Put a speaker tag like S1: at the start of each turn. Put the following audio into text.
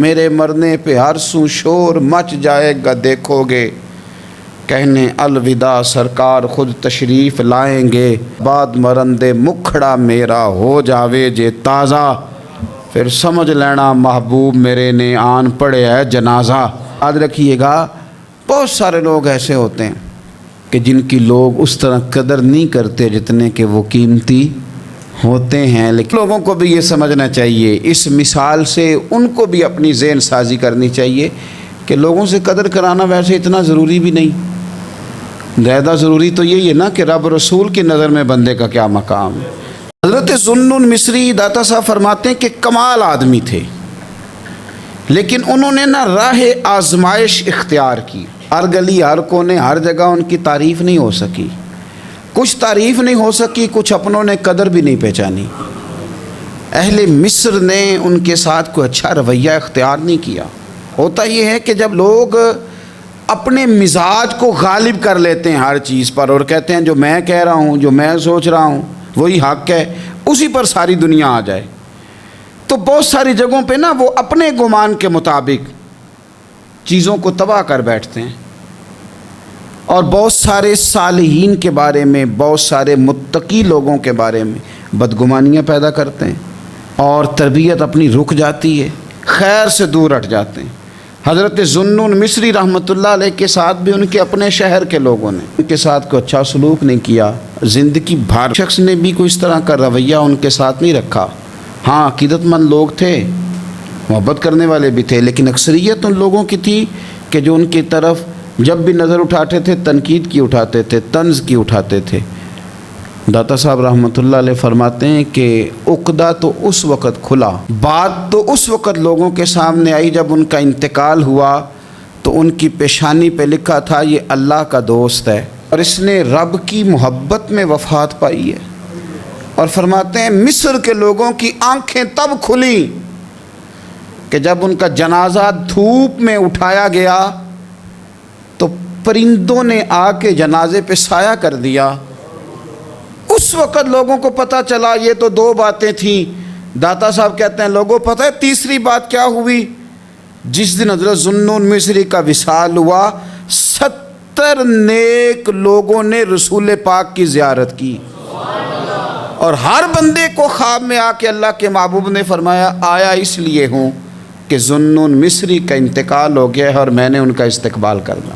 S1: میرے مرنے پہ ہر سو شور مچ جائے گا دیکھو گے، کہنے الوداع سرکار خود تشریف لائیں گے، بعد مرندے مکھڑا میرا ہو جاوے جے تازہ، پھر سمجھ لینا محبوب میرے نے آن پڑے ہے جنازہ۔ یاد رکھیے گا، بہت سارے لوگ ایسے ہوتے ہیں کہ جن کی لوگ اس طرح قدر نہیں کرتے جتنے کہ وہ قیمتی ہوتے ہیں، لیکن لوگوں کو بھی یہ سمجھنا چاہیے، اس مثال سے ان کو بھی اپنی ذہن سازی کرنی چاہیے کہ لوگوں سے قدر کرانا ویسے اتنا ضروری بھی نہیں، زیادہ ضروری تو یہی ہے نا کہ رب رسول کی نظر میں بندے کا کیا مقام ہے۔ حضرت ذوالنون مصری داتا صاحب فرماتے ہیں کہ کمال آدمی تھے، لیکن انہوں نے نا راہ آزمائش اختیار کی، ہر گلی ہر کونے ہر جگہ ان کی تعریف نہیں ہو سکی، کچھ تعریف نہیں ہو سکی، کچھ اپنوں نے قدر بھی نہیں پہچانی۔ اہل مصر نے ان کے ساتھ کوئی اچھا رویہ اختیار نہیں کیا۔ ہوتا یہ ہے کہ جب لوگ اپنے مزاج کو غالب کر لیتے ہیں ہر چیز پر اور کہتے ہیں جو میں کہہ رہا ہوں، جو میں سوچ رہا ہوں وہی حق ہے، اسی پر ساری دنیا آ جائے، تو بہت ساری جگہوں پہ نا وہ اپنے گمان کے مطابق چیزوں کو تباہ کر بیٹھتے ہیں، اور بہت سارے صالحین کے بارے میں، بہت سارے متقی لوگوں کے بارے میں بدگمانیاں پیدا کرتے ہیں، اور تربیت اپنی رک جاتی ہے، خیر سے دور ہٹ جاتے ہیں۔ حضرت ذوالنون مصری رحمۃ اللہ علیہ کے ساتھ بھی ان کے اپنے شہر کے لوگوں نے ان کے ساتھ کوئی اچھا سلوک نہیں کیا، زندگی بھر شخص نے بھی کوئی اس طرح کا رویہ ان کے ساتھ نہیں رکھا۔ ہاں عقیدت مند لوگ تھے، محبت کرنے والے بھی تھے، لیکن اکثریت ان لوگوں کی تھی کہ جو ان کی طرف جب بھی نظر اٹھاتے تھے تنقید کی اٹھاتے تھے، طنز کی اٹھاتے تھے۔ داتا صاحب رحمۃ اللہ علیہ فرماتے ہیں کہ عقدہ تو اس وقت کھلا، بات تو اس وقت لوگوں کے سامنے آئی جب ان کا انتقال ہوا تو ان کی پیشانی پہ لکھا تھا یہ اللہ کا دوست ہے، اور اس نے رب کی محبت میں وفات پائی ہے۔ اور فرماتے ہیں مصر کے لوگوں کی آنکھیں تب کھلیں کہ جب ان کا جنازہ دھوپ میں اٹھایا گیا تو پرندوں نے آ کے جنازے پہ سایہ کر دیا۔ اس وقت لوگوں کو پتہ چلا یہ تو دو باتیں تھیں۔ داتا صاحب کہتے ہیں لوگوں پتہ ہے تیسری بات کیا ہوئی؟ جس دن حضرت ذوالنون مصری کا وصال ہوا 70 نیک لوگوں نے رسول پاک کی زیارت کی، اور ہر بندے کو خواب میں آ کے اللہ کے محبوب نے فرمایا آیا اس لیے ہوں کہ ذوالنون مصری کا انتقال ہو گیا ہے اور میں نے ان کا استقبال کرنا۔